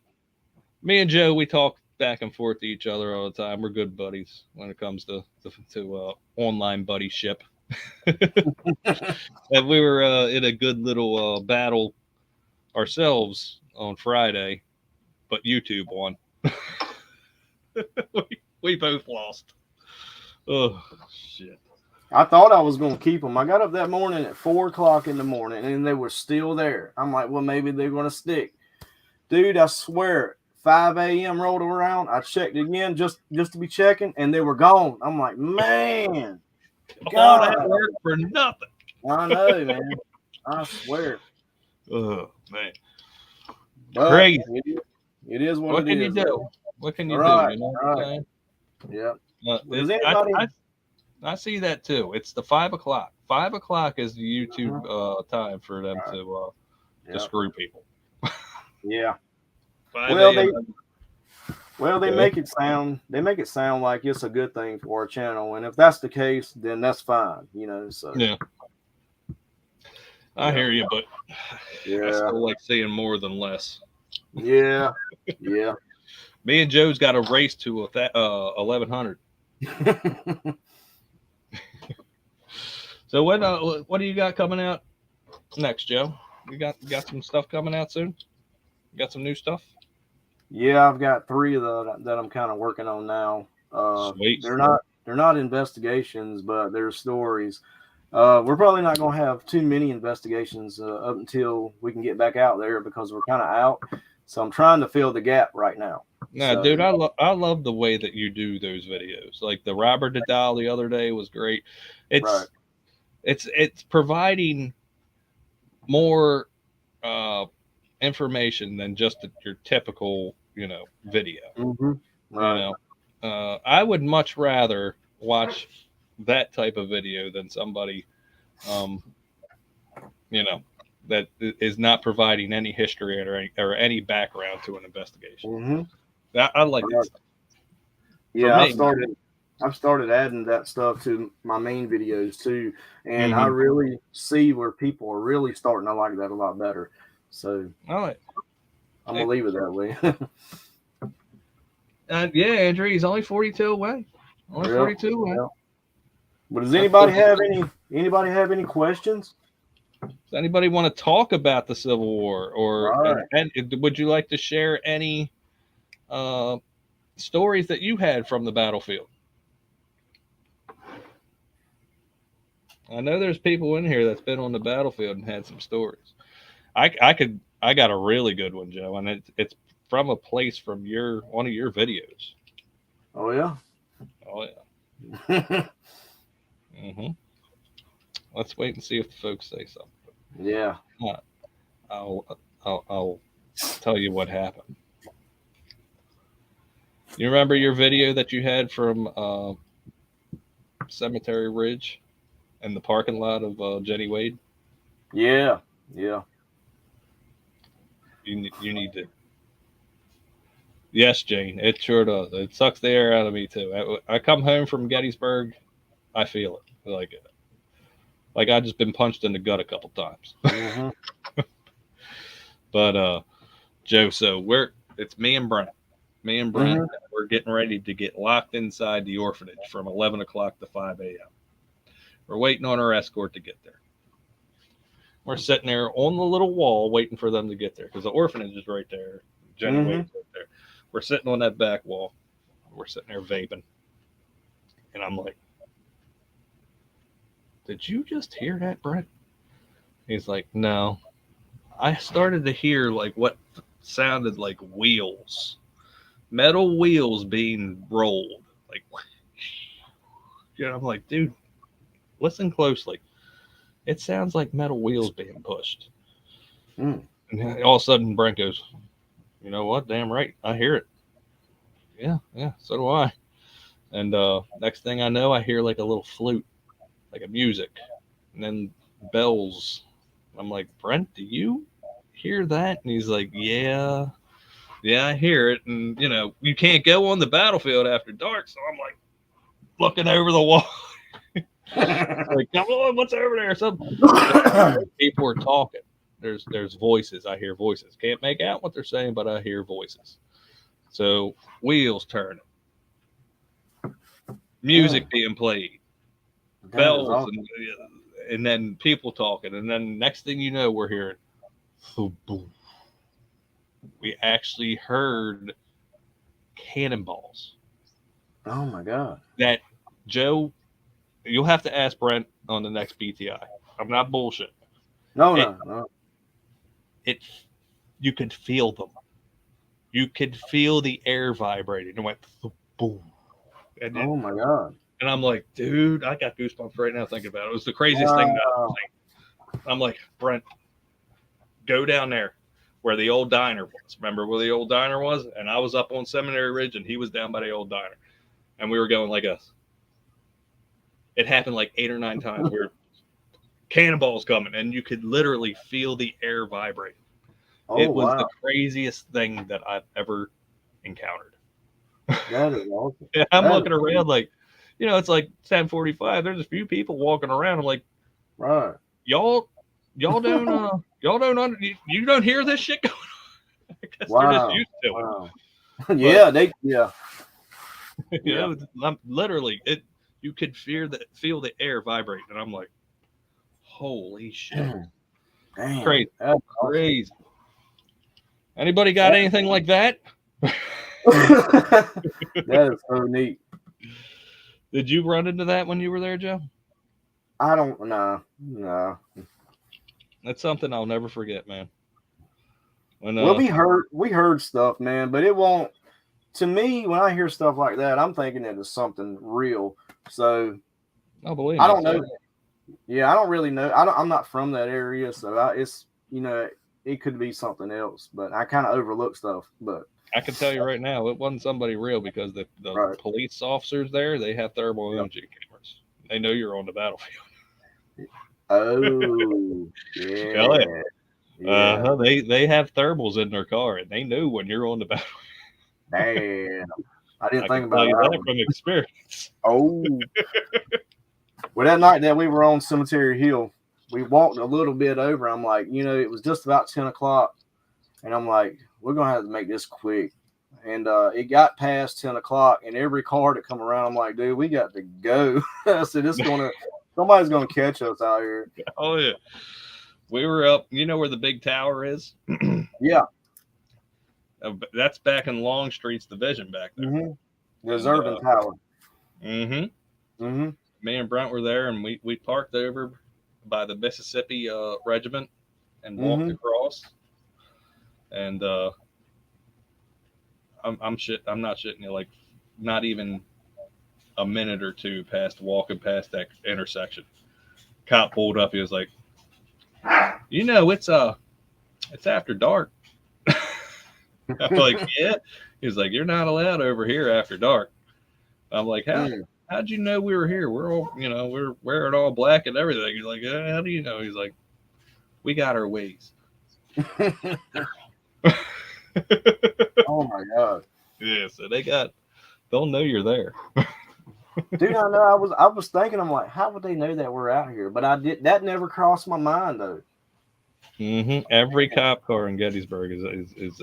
Me and Joe, we talk back and forth to each other all the time. We're good buddies when it comes to online buddyship. And we were in a good little battle ourselves on Friday, but YouTube won. we both lost. Oh shit! I thought I was going to keep them. I got up that morning at 4 o'clock in the morning, and they were still there. I'm like, well, maybe they're going to stick. Dude, I swear, 5 a.m. rolled around. I checked again just to be checking, and they were gone. I'm like, man, all that work for nothing. I know, man. I swear. Oh man, but crazy. It is what it is. What can you do? What can you do? You know what I'm saying? Yeah. I see that too. It's the 5 o'clock. 5 o'clock is the YouTube time for them to screw people. Yeah. They Okay. make it sound like it's a good thing for our channel, and if that's the case, then that's fine. So yeah. I hear you, but I still like seeing more than less. Yeah. Me and Joe's got a race to 1,100. So what do you got coming out next, Joe? You got some stuff coming out soon? You got some new stuff? Yeah, I've got 3 that I'm kind of working on now. Sweet. They're not investigations, but they're stories. We're probably not going to have too many investigations up until we can get back out there because we're kind of out. So I'm trying to fill the gap right now. Dude, I love the way that you do those videos. Like the Robert Nadal the other day was great. It's providing more information than just your typical video. Mm-hmm. Right. I would much rather watch that type of video than somebody that is not providing any history or any background to an investigation. Mm-hmm. I like that stuff. Yeah, I've started adding that stuff to my main videos too, and I really see where people are really starting to like that a lot better. So I'm gonna leave it that way. Yeah, Andrew, he's only 42 away. Only 42 away. Yeah. But does anybody have any questions? Does anybody want to talk about the Civil War, or and would you like to share any stories that you had from the battlefield? I know there's people in here that's been on the battlefield and had some stories. I got a really good one, Joe, and it's from a place from one of your videos. Oh yeah. Oh yeah. hmm Let's wait and see if the folks say something. Yeah. Uh, I'll tell you what happened. You remember your video that you had from Cemetery Ridge and the parking lot of Jenny Wade? Yeah. Yeah. You need to. Yes, Jane, it sure does. It sucks the air out of me too. I come home from Gettysburg, I feel it. Like I just been punched in the gut a couple times. Mm-hmm. But Joe, so it's me and Brent. Me and Brent, Mm-hmm. we're getting ready to get locked inside the orphanage from 11 o'clock to 5 a.m. We're waiting on our escort to get there. We're sitting there on the little wall waiting for them to get there because the orphanage is right there. Jenny Mm-hmm. Wade's right there. We're sitting on that back wall. We're sitting there vaping. And I'm like, did you just hear that, Brent? He's like, no. I started to hear like what sounded like wheels, metal wheels being rolled. Like, I'm like, dude, listen closely. It sounds like metal wheels being pushed. Mm. And all of a sudden, Brent goes, you know what? Damn right. I hear it. Yeah, so do I. And next thing I know, I hear like a little flute, like a music, and then bells. I'm like, Brent, do you hear that? And he's like, yeah, I hear it. And you can't go on the battlefield after dark, so I'm like looking over the wall, like, come on, what's over there? Some people are talking. There's voices. I hear voices. Can't make out what they're saying, but I hear voices. So wheels turning, music being played, bells, Awesome. and then people talking, and then next thing you know, we're hearing, boom. We actually heard cannonballs. Oh my God. That Joe, you'll have to ask Brent on the next BTI. I'm not bullshit. No, It, no. it, you could feel them. You could feel the air vibrating. It went boom, Oh my God. and I'm like, dude, I got goosebumps right now thinking about it. It was the craziest thing that I've ever Wow. seen. I'm like, Brent, go down there where the old diner was. Remember where the old diner was? And I was up on Seminary Ridge, and he was down by the old diner, and we were going like us. It happened like 8 or 9 times. We were cannonballs coming, and you could literally feel the air vibrate. Oh It was the wow. craziest thing that I've ever encountered. That is awesome. And I'm That looking is around like, it's like 10:45. There's a few people walking around. I'm like, right. y'all don't you don't hear this shit going on. I guess they're just Wow. used to it. Wow. But Yeah. Yeah. I'm literally it. You could feel the air vibrate, and I'm like, holy shit, Damn. crazy, That's crazy. Anybody got anything like that? awesome. That is so neat. Did you run into that when you were there, Joe? I don't know. No. That's something I'll never forget, man. When Well, we heard stuff, man, but it won't. To me, when I hear stuff like that, I'm thinking that it's something real. So oh, believe I me, don't know. Yeah, I don't really know. I'm not from that area, so it's it could be something else. But I kind of overlook stuff. But I can tell you right now, it wasn't somebody real because the right. police officers there, they have thermal Yep. imaging cameras. They know you're on the battlefield. Oh Oh, yeah, yeah. They have thermals in their car, and they know when you're on the battlefield. Damn, I didn't I think can tell about you that that one. from experience. Oh, well, that night that we were on Cemetery Hill, we walked a little bit over. I'm like, it was just about 10 o'clock, and I'm like, we're gonna have to make this quick. And it got past 10 o'clock, and every car that come around, I'm like, dude, we got to go. I said, somebody's gonna catch us out here. Oh yeah, we were up. You know where the big tower is? Yeah. That's back in Longstreet's division back there. Mm-hmm. The And Observant Tower. mm-hmm. Mm-hmm. me and Brent were there, and we parked over by the Mississippi regiment and walked across. And I'm not shitting you, like not even a minute or two past walking past that intersection. Cop pulled up. He was like, it's after dark. I'm like, yeah. He was like, you're not allowed over here after dark. I'm like, how'd you know we were here? We're all, we're wearing all black and everything. He's like, how do you know? He's like, we got our ways. Oh my God. Yeah, so they'll know you're there. Dude, I know. I was thinking, I'm like, how would they know that we're out here? But that never crossed my mind though. Every cop car in Gettysburg is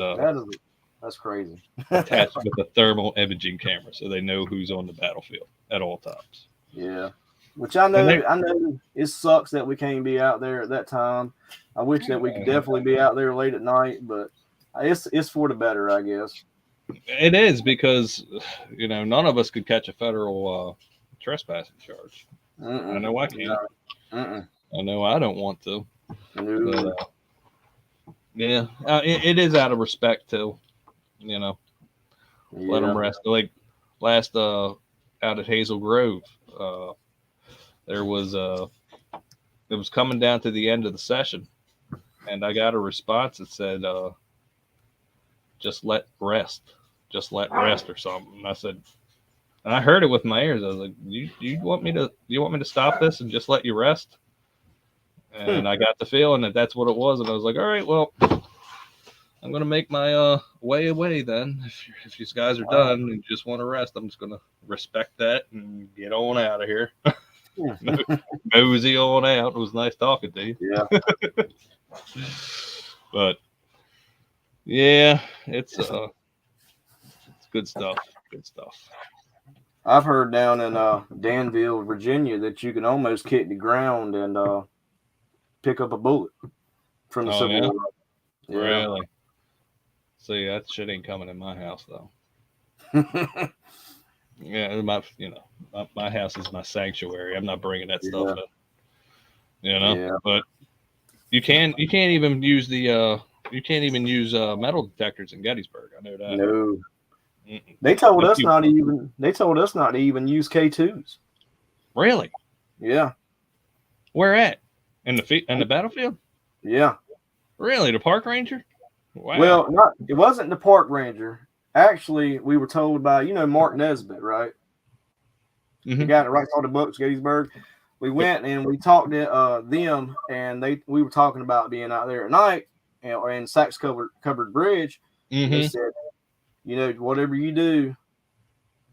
that's crazy. attached with a thermal imaging camera, so they know who's on the battlefield at all times. Yeah, which I know it sucks that we can't be out there at that time. I wish that we could definitely be out there late at night, but it's for the better, I guess. It is, because none of us could catch a federal trespassing charge. I know I can't. I know I don't want to. But, yeah, it is out of respect too. Let them rest. Like last out at Hazel Grove, it was coming down to the end of the session, and I got a response that said, just let rest or something. And I said, and I heard it with my ears. I was like, you want me to stop this and just let you rest? And I got the feeling that that's what it was. And I was like, all right, well, I'm going to make my way away then. If these guys are done and just want to rest, I'm just going to respect that and get on out of here. Mosey on out. It was nice talking to you. Yeah. But yeah, it's good stuff. Good stuff. I've heard down in Danville, Virginia, that you can almost kick the ground and pick up a bullet from the Civil War. Yeah. Really? See, that shit ain't coming in my house though. Yeah, my house is my sanctuary. I'm not bringing that stuff in. Yeah. But you can't even use metal detectors in Gettysburg. I know that. No. They told us not to even use K2s. Really? Yeah. Where at? In the battlefield? Yeah. Really? The park ranger? Wow. Well, it wasn't the park ranger. Actually, we were told by Mark Nesbitt, right? The guy that writes all the books, Gettysburg. We went and we talked to them, and we were talking about being out there at night and Sachs covered bridge. They said, whatever you do,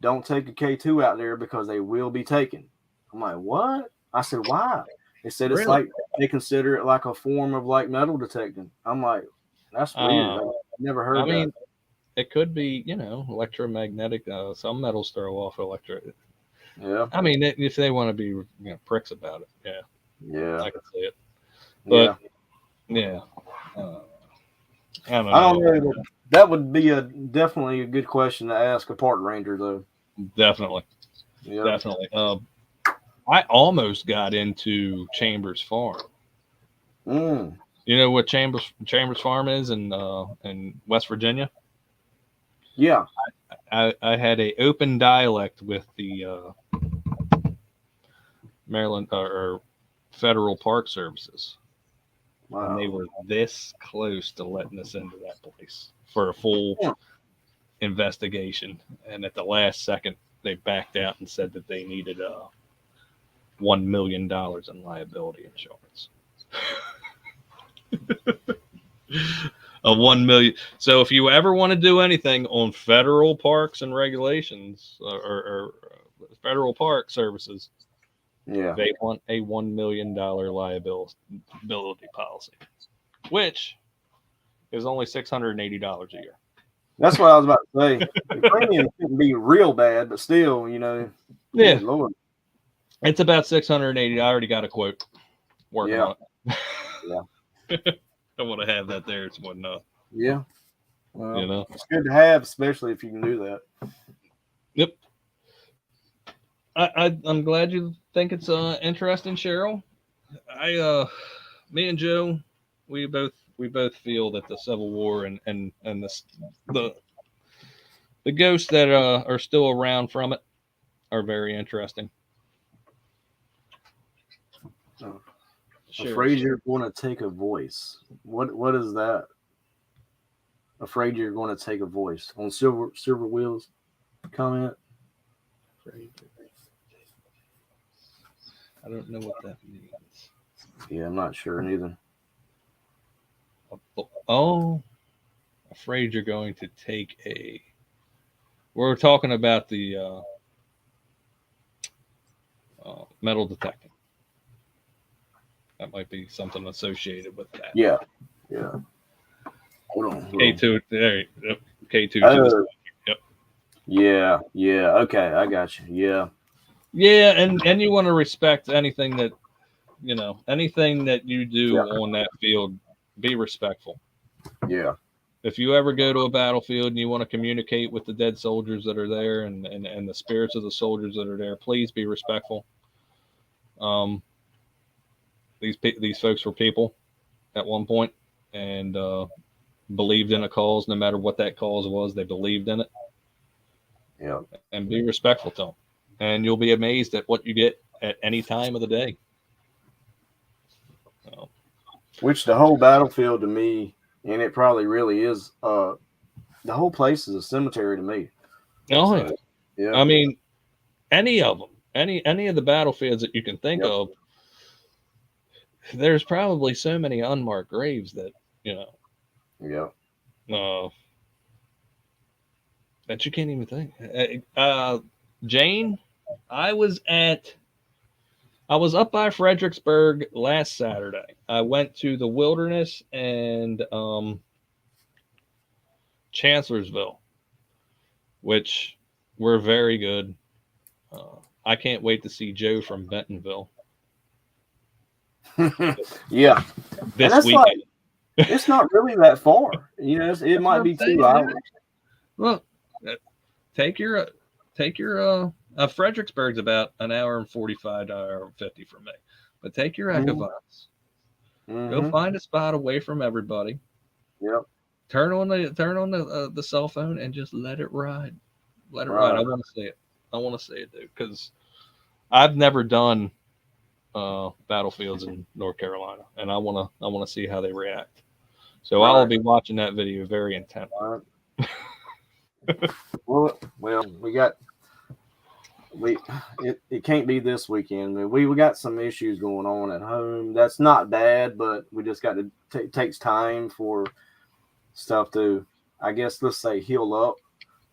don't take a K2 out there because they will be taken. I'm like, what? I said, why? They said it's like they consider it like a form of like metal detecting. I'm like, that's weird. I've never heard that. I mean, it could be, electromagnetic. Some metals throw off electric. Yeah. I mean, if they want to be pricks about it, yeah. Yeah. I can see it. But yeah. I don't know. That would be definitely a good question to ask a park ranger, though. Definitely. Yeah. Definitely. I almost got into Chambers Farm. You know what Chambers Farm is in West Virginia? Yeah. I had a open dialect with the Maryland or Federal Park Services. Wow. And they were this close to letting us into that place for a full investigation. And at the last second, they backed out and said that they needed $1 million in liability insurance. $1 million. So if you ever want to do anything on federal parks and regulations or federal park services, they want a $1 million liability policy, which is only $680 a year. That's what I was about to say. The premium shouldn't be real bad, but still, Yeah, Lord. It's about $680. I already got a quote. Working on it. Yeah. I want to have that there. It's one enough. Yeah. Well, it's good to have, especially if you can do that. Yep. I'm glad you think it's interesting, Cheryl. Me and Joe, we both feel that the Civil War and the ghosts that are still around from it are very interesting. Oh, Sure. afraid you're going to take a voice. What is that? Afraid you're going to take a voice on Silver Wheels comment. I don't know what that means. Yeah, I'm not sure neither. Oh, afraid you're going to take a. We're talking about the metal detecting. That might be something associated with that. Yeah, yeah. Hold on. K2, there. Yep. K2 to Oh, the. Yep. yeah, yeah. Okay, I got you. Yeah, Yeah, and you want to respect anything that anything that you do yeah, on that field. Be respectful. yeah. If you ever go to a battlefield and you want to communicate with the dead soldiers that are there and the spirits of the soldiers that are there, please be respectful. Um, these folks were people at one point and believed in a cause, no matter what that cause was. They believed in it, Yeah. and be respectful to them. And you'll be amazed at what you get at any time of the day. So, Which the whole battlefield to me, and it probably really is. The whole place is a cemetery to me. oh So, yeah, yeah, I mean, any of them, any of the battlefields that you can think yep, of, there's probably so many unmarked graves that yeah. uh, that you can't even think. Jane, I was up by Fredericksburg last Saturday. I went to the Wilderness and Chancellorsville, which were very good. I can't wait to see Joe from Bentonville Yeah, and this that's like weekend. it's not really that far. It That's what might I'm be saying, 2 hours. dude. Well, take your Fredericksburg's about an hour and 45, hour and 50 from me, but take your Mm-hmm. Echovines. Go Mm-hmm. find a spot away from everybody. Yep. Turn on the cell phone and just let it ride. Let it ride. I Right. want to see it. I want to see it, dude, because I've never done battlefields in North Carolina, and I want to see how they react. So I'll Right. be watching that video very intently. Right. Well, we it can't be this weekend. We got some issues going on at home. That's not bad, but we just got to takes time for stuff to, I guess, let's say, heal up.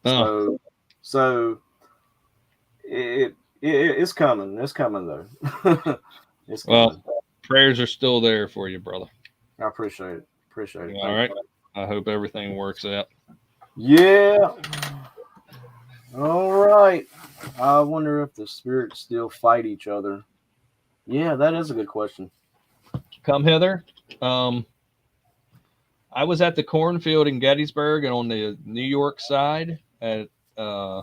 Oh, So it's coming. It's coming though. It's well, coming. prayers are still there for you, brother. I appreciate it. Appreciate it. All Thank right. you. I hope everything works out. Yeah. All right. I wonder if the spirits still fight each other. Yeah, that is a good question. Come hither. Um, I was at the cornfield in Gettysburg and on the New York side at uh,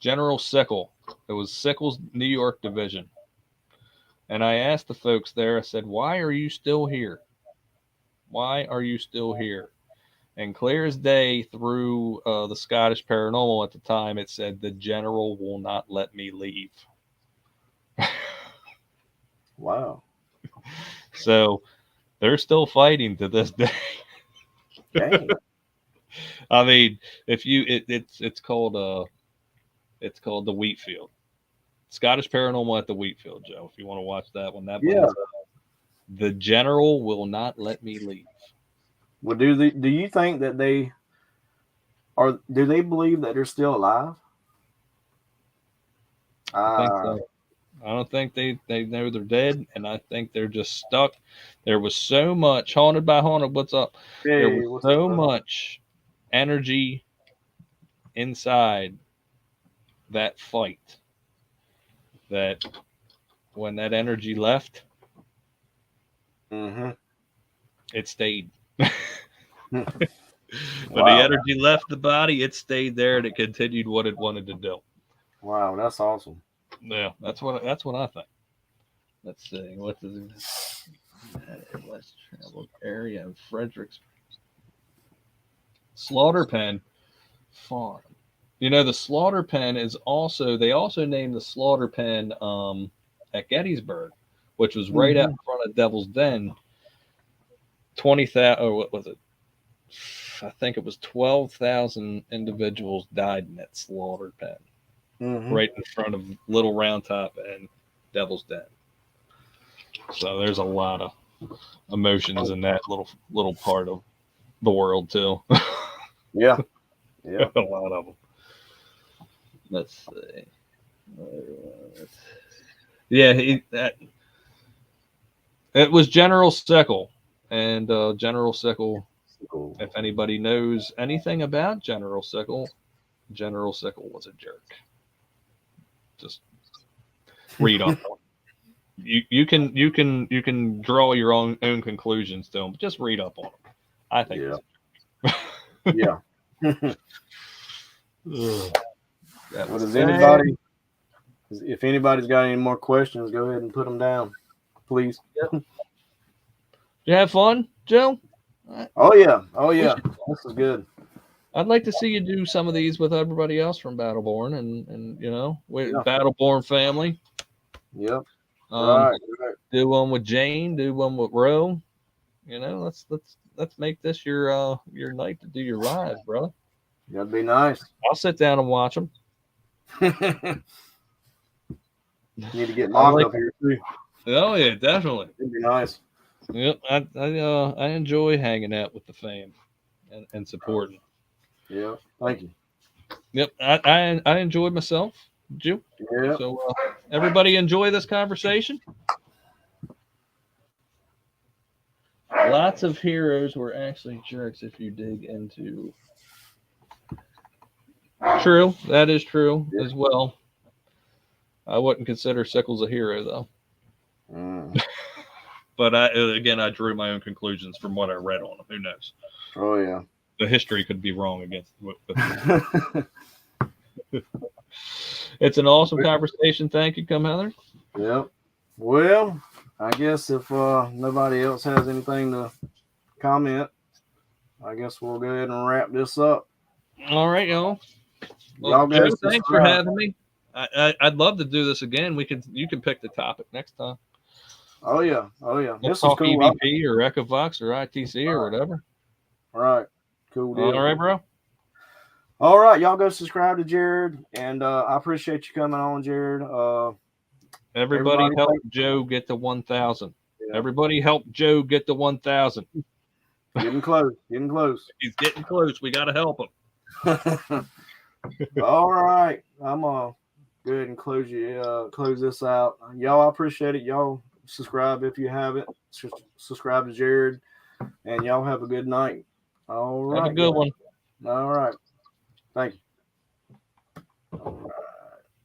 General Sickle. It was Sickle's New York division. And I asked the folks there, I said, why are you still here? Why are you still here? And clear as day through the Scottish Paranormal at the time, it said, the general will not let me leave. Wow. So they're still fighting to this day. Dang. I mean, if you it's called the Wheatfield. Scottish Paranormal at the Wheatfield, Joe. If you want to watch that one, that Yeah. one's the general will not let me leave. Well, do you think that they are? Do they believe that they're still alive? I think so. I don't think they know they're dead, and I think they're just stuck. There was so much haunted by haunted. What's up? There Hey, was what's so up? much energy inside that fight that when that energy left, Mm-hmm. it stayed. When the Wow. energy left the body, it stayed there and it continued what it wanted to do. Wow, that's awesome. Yeah, that's what I think. Let's see. What does less traveled area of Fredericks Slaughter Pen Farm. You know, the Slaughter Pen is also they also named the Slaughter Pen at Gettysburg, which was right out in front of Devil's Den. 20,000 or what was it? I think it was 12,000 individuals died in that Slaughter Pen, right in front of Little Round Top and Devil's Den. So there's a lot of emotions in that little part of the world too. Yeah, yeah. A lot of them. Let's see. Yeah, it was General Sickle, and General Sickle. If anybody knows anything about General Sickle was a jerk. Just read up on it. You can draw your own conclusions to them, but just read up on them. I think. Yeah. Well, does anybody? If anybody's got any more questions, go ahead and put them down, please. Yep. You have fun, Joe? Oh yeah. This is good. I'd like to see you do some of these with everybody else from Battleborn, and with Battleborn family. Yep. Right. Do one with Jane. Do one with Ro. Let's make this your night to do your rides, brother. That'd be nice. I'll sit down and watch them. Need to get Mark up here too. Oh yeah, definitely. It'd be nice. Yep, I enjoy hanging out with the fam and supporting. Yeah, thank you. Yep, I enjoyed myself, Joe. Yeah. So everybody enjoy this conversation. Lots of heroes were actually jerks if you dig into. True, that is true as well. I wouldn't consider Sickles a hero though. But I drew my own conclusions from what I read on him. Who knows? Oh yeah. The history could be wrong against. It's an awesome conversation. Thank you, Come Heather. Yep. Well, I guess if nobody else has anything to comment, I guess we'll go ahead and wrap this up. All right, y'all. Well, Joe, thanks for having me. I'd love to do this again. You can pick the topic next time. Oh yeah. Let's talk cool. EVP or Echovox or ITC or whatever. All right. Cool deal. All right, bro. All right, y'all go subscribe to Jared, and I appreciate you coming on, Jared. Everybody help Joe get to 1,000. Yeah. Everybody help Joe get to 1,000. Getting close. He's getting close. We got to help him. All right, I'm gonna go ahead and close this out. Y'all, I appreciate it. Y'all subscribe if you haven't. Subscribe to Jared, and y'all have a good night. All right. Have a good one. All right. Thank you.